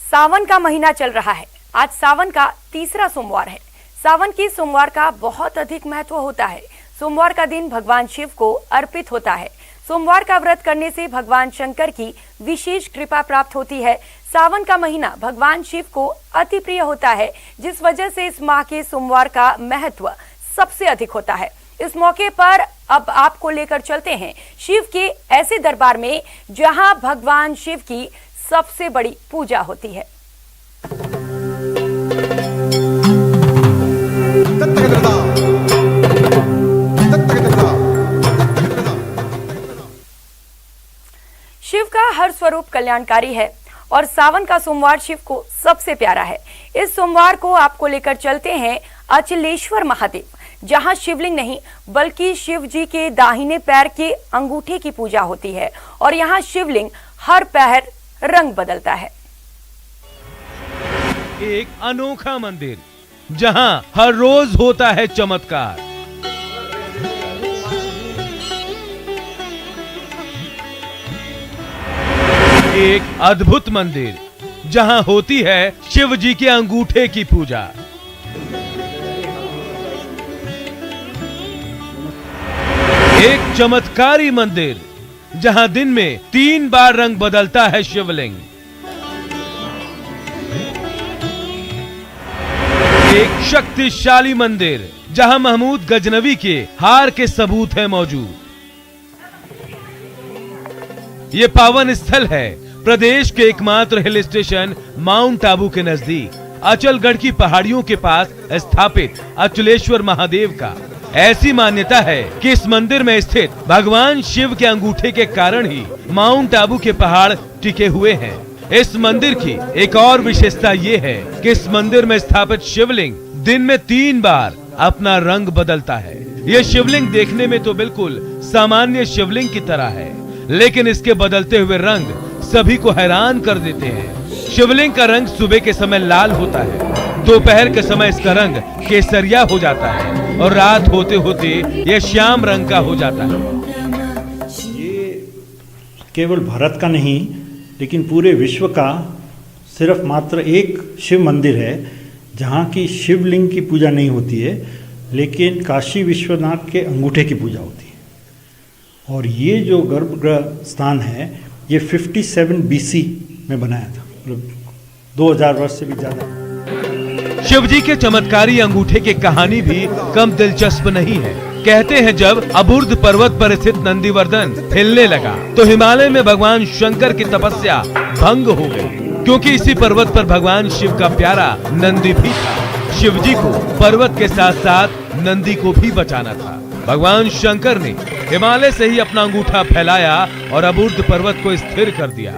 सावन का महीना चल रहा है। आज सावन का तीसरा सोमवार है। सावन की सोमवार का बहुत अधिक महत्व होता है। सोमवार का दिन भगवान शिव को अर्पित होता है। सोमवार का व्रत करने से भगवान शंकर की विशेष कृपा प्राप्त होती है। सावन का महीना भगवान शिव को अति प्रिय होता है, जिस वजह से इस माह के सोमवार का महत्व सबसे अधिक होता है। इस मौके पर अब आपको लेकर चलते हैं शिव के ऐसे दरबार में जहां भगवान शिव की सबसे बड़ी पूजा होती है। शिव का हर स्वरूप कल्याणकारी है और सावन का सोमवार शिव को सबसे प्यारा है। इस सोमवार को आपको लेकर चलते हैं अचलेश्वर महादेव, जहां शिवलिंग नहीं बल्कि शिव जी के दाहिने पैर के अंगूठे की पूजा होती है और यहां शिवलिंग हर पैर रंग बदलता है। एक अनोखा मंदिर जहां हर रोज होता है चमत्कार। एक अद्भुत मंदिर जहां होती है शिव जी के अंगूठे की पूजा। एक चमत्कारी मंदिर जहां दिन में 3 बार रंग बदलता है शिवलिंग। एक शक्तिशाली मंदिर जहां महमूद गजनवी के हार के सबूत है मौजूद। ये पावन स्थल है प्रदेश के एकमात्र हिल स्टेशन माउंट आबू के नजदीक अचलगढ़ की पहाड़ियों के पास स्थापित अचलेश्वर महादेव का। ऐसी मान्यता है कि इस मंदिर में स्थित भगवान शिव के अंगूठे के कारण ही माउंट आबू के पहाड़ टिके हुए हैं। इस मंदिर की एक और विशेषता ये है कि इस मंदिर में स्थापित शिवलिंग दिन में 3 बार अपना रंग बदलता है। यह शिवलिंग देखने में तो बिल्कुल सामान्य शिवलिंग की तरह है, लेकिन इसके बदलते हुए रंग सभी को हैरान कर देते हैं। शिवलिंग का रंग सुबह के समय लाल होता है, दोपहर के समय इसका रंग केसरिया हो जाता है और रात होते होते यह श्याम रंग का हो जाता है। ये केवल भारत का नहीं लेकिन पूरे विश्व का सिर्फ मात्र एक शिव मंदिर है जहाँ की शिवलिंग की पूजा नहीं होती है, लेकिन काशी विश्वनाथ के अंगूठे की पूजा होती है। और ये जो गर्भगृह स्थान है ये 57 BC में बनाया था, मतलब 2000 वर्ष से भी ज्यादा। शिव जी के चमत्कारी अंगूठे की कहानी भी कम दिलचस्प नहीं है। कहते हैं जब अबुर्द पर्वत पर स्थित नंदीवर्धन हिलने लगा तो हिमालय में भगवान शंकर की तपस्या भंग हो गई, क्योंकि इसी पर्वत पर भगवान शिव का प्यारा नंदी भी था। शिव जी को पर्वत के साथ साथ नंदी को भी बचाना था। भगवान शंकर ने हिमालय से ही अपना अंगूठा फैलाया और अबुर्द पर्वत को स्थिर कर दिया।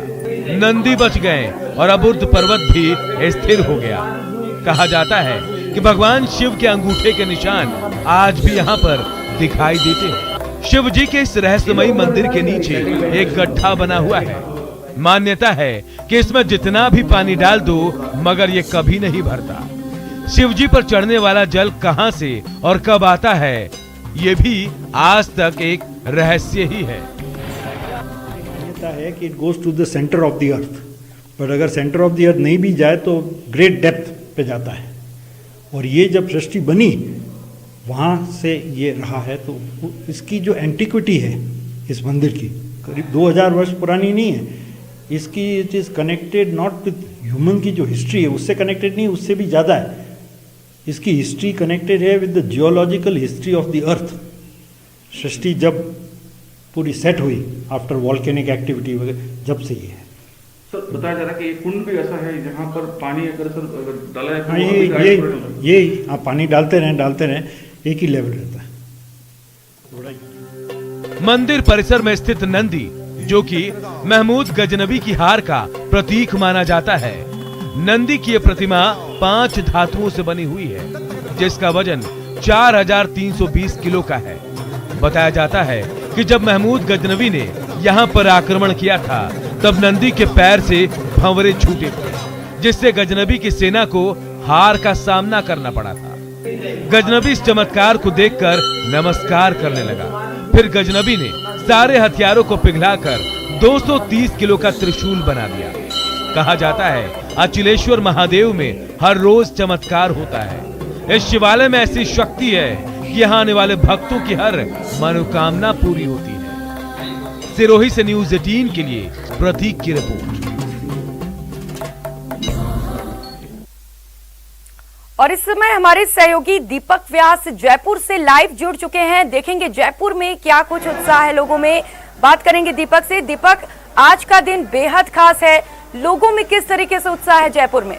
नंदी बच गए और अबुर्द पर्वत भी स्थिर हो गया। कहा जाता है कि भगवान शिव के अंगूठे के निशान आज भी यहाँ पर दिखाई देते हैं। शिव जी के इस रहस्यमयी मंदिर के नीचे एक गड्ढा बना हुआ है। मान्यता है कि इसमें जितना भी पानी डाल दो मगर ये कभी नहीं भरता। शिव जी पर चढ़ने वाला जल कहां से और कब आता है ये भी आज तक एक रहस्य ही है। मान्यता है कि it goes to the centre of the earth, पर अगर सेंटर ऑफ द अर्थ नहीं भी जाए तो ग्रेट डेप्थ पे जाता है। और ये जब सृष्टि बनी वहाँ से ये रहा है, तो इसकी जो एंटिक्विटी है इस मंदिर की करीब 2000 वर्ष पुरानी नहीं है। इसकी it is connected not with human की जो हिस्ट्री है उससे कनेक्टेड नहीं, उससे भी ज़्यादा है। इसकी हिस्ट्री कनेक्टेड है with the geological history of the earth. सृष्टि जब पूरी सेट हुई आफ्टर वॉल्केनिक एक्टिविटी वगैरह, जब से ये है। सर बताया जा रहा है कि ये कुंड भी ऐसा है जहाँ पर पानी अगर डाला है तो हाँ, ये आप पानी डालते रहें एक ही लेवल रहता है। मंदिर परिसर में स्थित नंदी, जो कि महमूद गजनवी की हार का प्रतीक माना जाता है। नंदी की यह प्रतिमा 5 धातुओं से बनी हुई है, जिसका वजन 4320 किलो का है। बताया जाता है कि जब महमूद गजनवी ने यहाँ पर आक्रमण किया था तब नंदी के पैर से भंवरे छूटे थे, जिससे गजनवी की सेना को हार का सामना करना पड़ा था। गजनवी इस चमत्कार को देखकर नमस्कार करने लगा। फिर गजनवी ने सारे हथियारों को पिघलाकर 230 किलो का त्रिशूल बना दिया। कहा जाता है अचिलेश्वर महादेव में हर रोज चमत्कार होता है। इस शिवालय में ऐसी शक्ति है कि यहाँ आने वाले भक्तों की हर मनोकामना पूरी होती है। सिरोही से न्यूज़ 18 के लिए प्रतीक की रिपोर्ट। और इस समय हमारे सहयोगी दीपक व्यास जयपुर से लाइव जुड़ चुके हैं। देखेंगे जयपुर में क्या कुछ उत्साह है लोगों में, बात करेंगे दीपक से। दीपक, आज का दिन बेहद खास है, लोगों में किस तरीके से उत्साह है जयपुर में?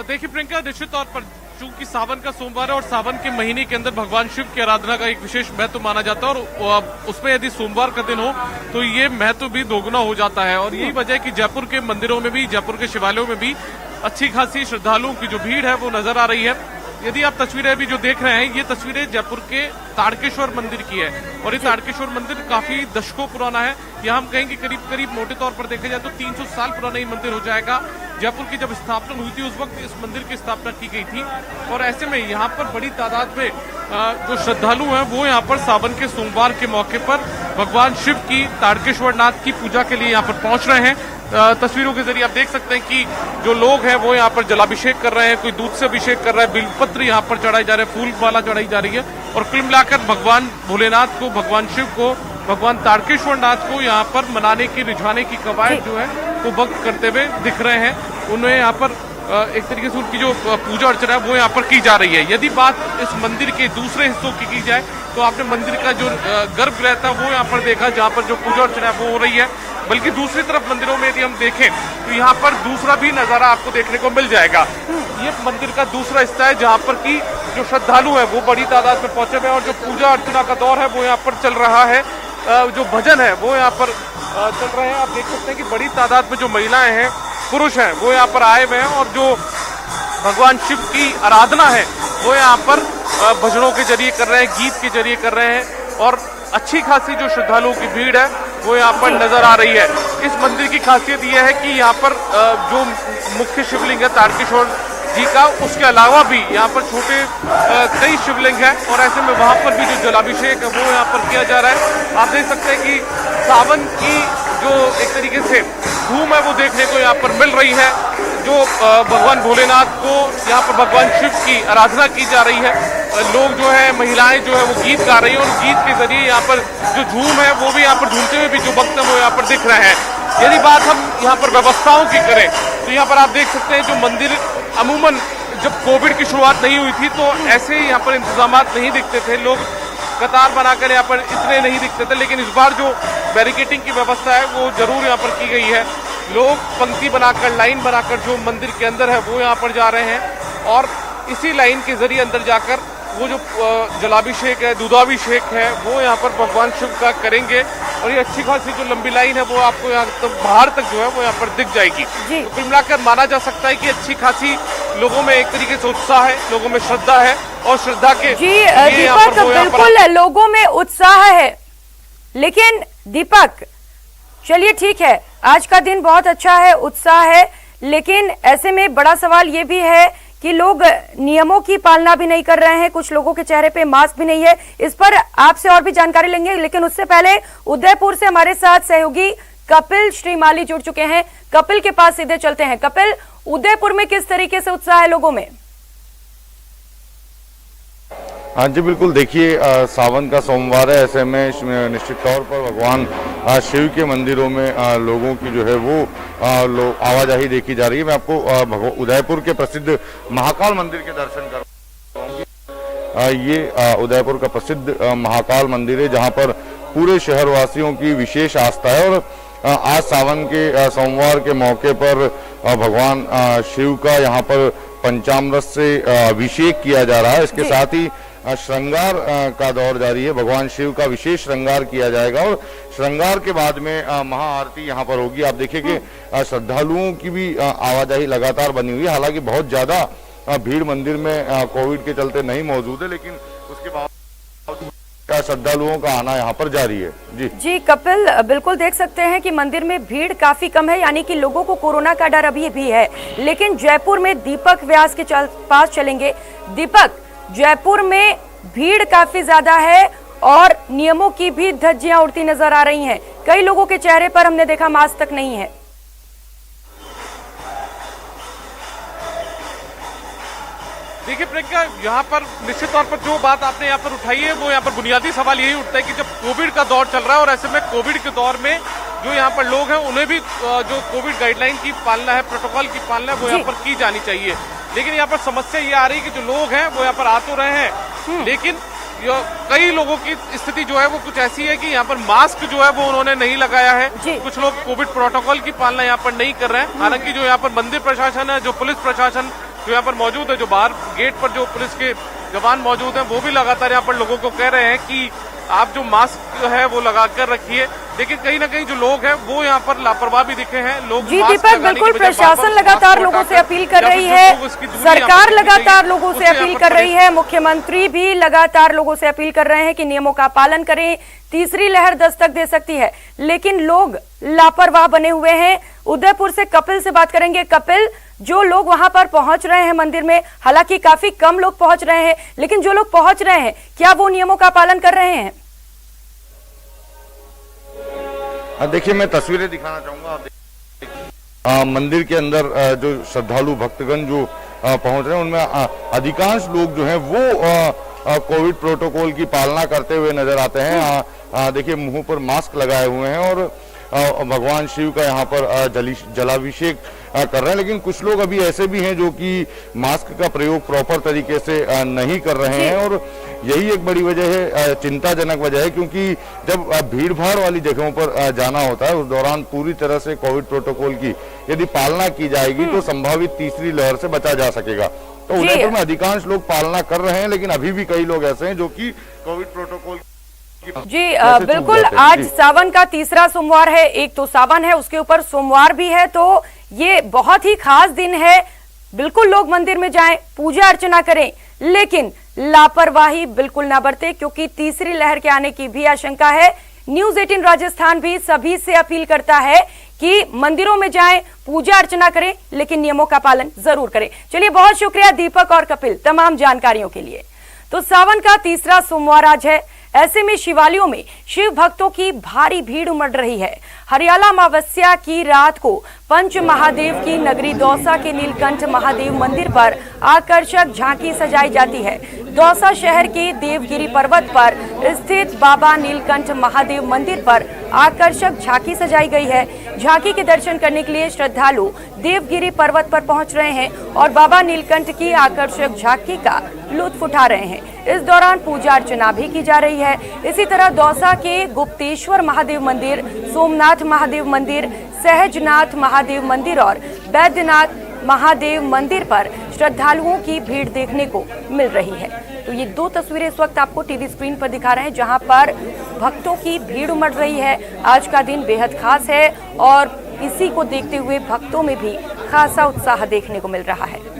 देखिए प्रियंका, निश्चित तौर पर चूंकि सावन का सोमवार है और सावन के महीने के अंदर भगवान शिव की आराधना का एक विशेष महत्व माना जाता है और उसमें यदि सोमवार का दिन हो तो ये महत्व भी दोगुना हो जाता है। और यही वजह है कि जयपुर के मंदिरों में भी, जयपुर के शिवालयों में भी अच्छी खासी श्रद्धालुओं की जो भीड़ है वो नजर आ रही है। यदि आप तस्वीरें अभी जो देख रहे हैं, ये तस्वीरें जयपुर के ताड़केश्वर मंदिर की है और ये ताड़केश्वर मंदिर काफी दशकों पुराना है। यहाँ हम कहेंगे करीब करीब मोटे तौर पर देखा जाए तो 300 साल पुराना ये मंदिर हो जाएगा। जयपुर की जब स्थापना हुई थी उस वक्त इस मंदिर की स्थापना की गई थी और ऐसे में यहाँ पर बड़ी तादाद में जो श्रद्धालु हैं वो यहाँ पर सावन के सोमवार के मौके पर भगवान शिव की ताड़केश्वर नाथ की पूजा के लिए यहाँ पर पहुंच रहे हैं। तस्वीरों के जरिए आप देख सकते हैं कि जो लोग हैं वो यहाँ पर जलाभिषेक कर रहे हैं, कोई दूध से अभिषेक कर रहा है, बिल्वपत्र यहाँ पर चढ़ाए जा रहे हैं, फूल माला चढ़ाई जा रही है और कुल मिलाकर भगवान भोलेनाथ को, भगवान शिव को, भगवान ताड़केश्वर नाथ को यहाँ पर मनाने की, रिझाने की कवायद जो है वो भक्त करते हुए दिख रहे हैं। उन्हें यहाँ पर एक तरीके से उनकी जो पूजा अर्चना है वो यहाँ पर की जा रही है। यदि बात इस मंदिर के दूसरे हिस्सों की जाए तो आपने मंदिर का जो गर्भगृह था वो यहाँ पर देखा, जहाँ पर जो पूजा अर्चना है वो हो रही है। बल्कि दूसरी तरफ मंदिरों में यदि हम देखें तो यहाँ पर दूसरा भी नजारा आपको देखने को मिल जाएगा। ये मंदिर का दूसरा हिस्सा है जहाँ पर की जो श्रद्धालु है वो बड़ी तादाद में पहुंचे हुए हैं और जो पूजा अर्चना का दौर है वो यहाँ पर चल रहा है। जो भजन है वो यहाँ पर चल रहे हैं। आप देख सकते हैं कि बड़ी तादाद में जो महिलाएं हैं, पुरुष हैं, वो यहाँ पर आए हुए हैं और जो भगवान शिव की आराधना है वो यहाँ पर भजनों के जरिए कर रहे हैं, गीत के जरिए कर रहे हैं और अच्छी खासी जो श्रद्धालुओं की भीड़ है वो यहाँ पर नजर आ रही है। इस मंदिर की खासियत यह है कि यहाँ पर जो मुख्य शिवलिंग है ताड़केश्वर जी का, उसके अलावा भी यहाँ पर छोटे कई शिवलिंग हैं और ऐसे में वहाँ पर भी जो जलाभिषेक है वो यहाँ पर किया जा रहा है। आप देख सकते हैं कि सावन की जो एक तरीके से धूम है वो देखने को यहाँ पर मिल रही है। जो भगवान भोलेनाथ को यहाँ पर भगवान शिव की आराधना की जा रही है। लोग जो है, महिलाएं जो है वो गीत गा रही हैं और गीत के जरिए यहाँ पर जो झूम है वो भी यहाँ पर झूमते हुए भी जो भक्त हैं वो यहाँ पर दिख रहे हैं। यदि बात हम यहाँ पर व्यवस्थाओं की करें तो यहाँ पर आप देख सकते हैं जो मंदिर अमूमन जब कोविड की शुरुआत नहीं हुई थी तो ऐसे ही यहाँ पर इंतजाम नहीं दिखते थे, लोग कतार बनाकर यहाँ पर इतने नहीं दिखते थे। लेकिन इस बार जो बैरिकेडिंग की व्यवस्था है वो जरूर यहाँ पर की गई है। लोग पंक्ति बनाकर, लाइन बनाकर जो मंदिर के अंदर है वो यहाँ पर जा रहे हैं और इसी लाइन के जरिए अंदर जाकर वो जो जलाभिषेक है, दूधाभिषेक है वो यहाँ पर भगवान शिव का करेंगे और ये अच्छी खासी जो लंबी लाइन है वो आपको यहाँ तक बाहर तक जो है वो यहाँ पर दिख जाएगी। तो कुल मिलाकर माना जा सकता है कि अच्छी खासी लोगों में एक तरीके से उत्साह है, लोगों में श्रद्धा है और श्रद्धा के दीपक बिल्कुल लोगों में उत्साह है। लेकिन दीपक, चलिए ठीक है, आज का दिन बहुत अच्छा है, उत्साह है, लेकिन ऐसे में बड़ा सवाल ये भी है कि लोग नियमों की पालना भी नहीं कर रहे हैं, कुछ लोगों के चेहरे पे मास्क भी नहीं है। इस पर आपसे और भी जानकारी लेंगे, लेकिन उससे पहले उदयपुर से हमारे साथ सहयोगी कपिल श्रीमाली जुड़ चुके हैं। कपिल के पास सीधे चलते हैं। कपिल, उदयपुर में किस तरीके से उत्साह है लोगों में? हाँ जी बिल्कुल, देखिए सावन का सोमवार है, ऐसे में निश्चित तौर पर भगवान शिव के मंदिरों में लोगों की जो है वो आवाजाही देखी जा रही है। मैं आपको उदयपुर के प्रसिद्ध महाकाल मंदिर के दर्शन करवाऊंगा। ये उदयपुर का प्रसिद्ध महाकाल मंदिर है जहां पर पूरे शहरवासियों की विशेष आस्था है और आज सावन के सोमवार के मौके पर भगवान शिव का यहाँ पर पंचामृत से अभिषेक किया जा रहा है। इसके साथ ही श्रृंगार का दौर जारी है। भगवान शिव का विशेष श्रृंगार किया जाएगा और श्रृंगार के बाद में महाआरती यहाँ पर होगी। आप देखिए कि श्रद्धालुओं की भी आवाजाही लगातार बनी हुई है। हालांकि बहुत ज्यादा भीड़ मंदिर में कोविड के चलते नहीं मौजूद है, लेकिन उसके बाद श्रद्धालुओं का आना यहाँ पर जारी है। जी कपिल, बिल्कुल देख सकते हैं कि मंदिर में भीड़ काफी कम है, यानी कि लोगों को कोरोना का डर अभी भी है। लेकिन जयपुर में दीपक व्यास के पास चलेंगे। दीपक, जयपुर में भीड़ काफी ज्यादा है और नियमों की भी धज्जियां उड़ती नजर आ रही हैं। कई लोगों के चेहरे पर हमने देखा मास्क तक नहीं है। देखिए प्रियंका, यहाँ पर निश्चित तौर पर जो बात आपने यहाँ पर उठाई है वो यहाँ पर बुनियादी सवाल यही उठता है कि जब कोविड का दौर चल रहा है और ऐसे में कोविड के दौर में जो यहाँ पर लोग हैं उन्हें भी जो कोविड गाइडलाइन की पालना है, प्रोटोकॉल की पालना है वो यहाँ पर की जानी चाहिए। लेकिन यहाँ पर समस्या ये आ रही है कि जो लोग हैं वो यहाँ पर आ तो रहे हैं, लेकिन कई लोगों की स्थिति जो है वो कुछ ऐसी है कि यहाँ पर मास्क जो है वो उन्होंने नहीं लगाया है। कुछ लोग कोविड प्रोटोकॉल की पालना यहाँ पर नहीं कर रहे हैं। हालांकि जो यहाँ पर मंदिर प्रशासन है, जो पुलिस प्रशासन जो यहाँ पर मौजूद है, जो बाहर गेट पर जो पुलिस के जवान मौजूद हैं, वो भी लगातार यहाँ पर लोगों को कह रहे हैं कि आप जो मास्क है वो लगा कर रखिए। लेकिन कहीं ना कहीं जो लोग हैं वो यहाँ पर लापरवाह भी दिखे हैं। लोग जी दीपक, बिल्कुल प्रशासन लगातार लोगों से अपील कर रही है, सरकार लगातार लोगों से अपील कर रही है, मुख्यमंत्री भी लगातार लोगों से अपील कर रहे हैं कि नियमों का पालन करें। तीसरी लहर दस्तक दे सकती है, लेकिन लोग लापरवाह बने हुए हैं। उदयपुर से कपिल से बात करेंगे। कपिल, जो लोग वहां पर पहुंच रहे हैं मंदिर में, हालांकि काफी कम लोग पहुंच रहे हैं, लेकिन जो लोग पहुंच रहे हैं क्या वो नियमों का पालन कर रहे हैं? देखिए, मैं तस्वीरें दिखाना चाहूंगा। मंदिर के अंदर जो श्रद्धालु भक्तगण जो पहुंच रहे हैं उनमें अधिकांश लोग जो हैं वो कोविड प्रोटोकॉल की पालना करते हुए नजर आते हैं। देखिए, मुंह पर मास्क लगाए हुए हैं और भगवान शिव का यहाँ पर जलाभिषेक कर रहे हैं। लेकिन कुछ लोग अभी ऐसे भी हैं जो कि मास्क का प्रयोग प्रॉपर तरीके से नहीं कर रहे हैं और यही एक बड़ी वजह है, चिंताजनक वजह है, क्योंकि जब भीड़ भाड़ वाली जगहों पर जाना होता है उस दौरान पूरी तरह से कोविड प्रोटोकॉल की यदि पालना की जाएगी तो संभावित तीसरी लहर से बचा जा सकेगा। तो उदयपुर में अधिकांश लोग पालना कर रहे हैं, लेकिन अभी भी कई लोग ऐसे हैं जो कि कोविड प्रोटोकॉल जी बिल्कुल। आज सावन का तीसरा सोमवार है, एक तो सावन है, उसके ऊपर सोमवार भी है, तो ये बहुत ही खास दिन है। बिल्कुल लोग मंदिर में जाएं, पूजा अर्चना करें, लेकिन लापरवाही बिल्कुल ना बरते, क्योंकि तीसरी लहर के आने की भी आशंका है। न्यूज़ 18 राजस्थान भी सभी से अपील करता है कि मंदिरों में जाएं, पूजा अर्चना करें, लेकिन नियमों का पालन जरूर करें। चलिए, बहुत शुक्रिया दीपक और कपिल तमाम जानकारियों के लिए। तो सावन का तीसरा सोमवार आज है, ऐसे में शिवालयों में शिव भक्तों की भारी भीड़ उमड़ रही है। हरियाला अमावस्या की रात को पंच महादेव की नगरी दौसा के नीलकंठ महादेव मंदिर पर आकर्षक झांकी सजाई जाती है। दौसा शहर के देवगिरी पर्वत पर स्थित बाबा नीलकंठ महादेव मंदिर पर आकर्षक झांकी सजाई गई है। झांकी के दर्शन करने के लिए श्रद्धालु देवगिरी पर्वत पर पहुंच रहे हैं और बाबा नीलकंठ की आकर्षक झांकी का लुत्फ उठा रहे हैं। इस दौरान पूजा अर्चना भी की जा रही है। इसी तरह दौसा के गुप्तेश्वर महादेव मंदिर, सोमनाथ महादेव मंदिर, सहजनाथ महादेव मंदिर और बैद्यनाथ महादेव मंदिर पर श्रद्धालुओं की भीड़ देखने को मिल रही है। तो ये दो तस्वीरें इस वक्त आपको टीवी स्क्रीन पर दिखा रहे हैं, जहां पर भक्तों की भीड़ उमड़ रही है। आज का दिन बेहद खास है और इसी को देखते हुए भक्तों में भी खासा उत्साह देखने को मिल रहा है।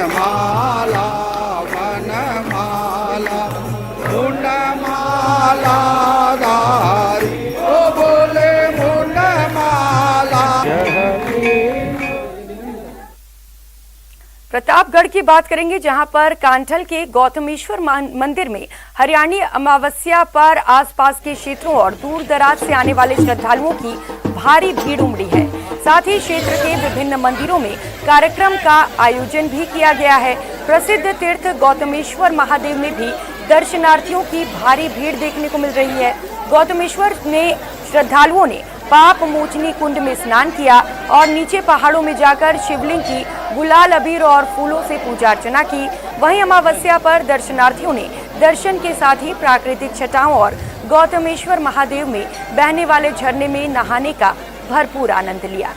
माला वनमाला मुंडमाला धारी ओ बोले मुंडमाला। प्रतापगढ़ की बात करेंगे, जहां पर कांठल के गौतमेश्वर मंदिर में हरियाणी अमावस्या पर आसपास के क्षेत्रों और दूर दराज से आने वाले श्रद्धालुओं की भारी भीड़ उमड़ी है। साथ ही क्षेत्र के विभिन्न मंदिरों में कार्यक्रम का आयोजन भी किया गया है। प्रसिद्ध तीर्थ गौतमेश्वर महादेव में भी दर्शनार्थियों की भारी भीड़ देखने को मिल रही है। गौतमेश्वर में श्रद्धालुओं ने पाप मोचनी कुंड में स्नान किया और नीचे पहाड़ों में जाकर शिवलिंग की गुलाल अबीर और फूलों से पूजा अर्चना की। वहीं अमावस्या पर दर्शनार्थियों ने दर्शन के साथ ही प्राकृतिक छटाओं और गौतमेश्वर महादेव में बहने वाले झरने में नहाने का भरपूर आनंद लिया।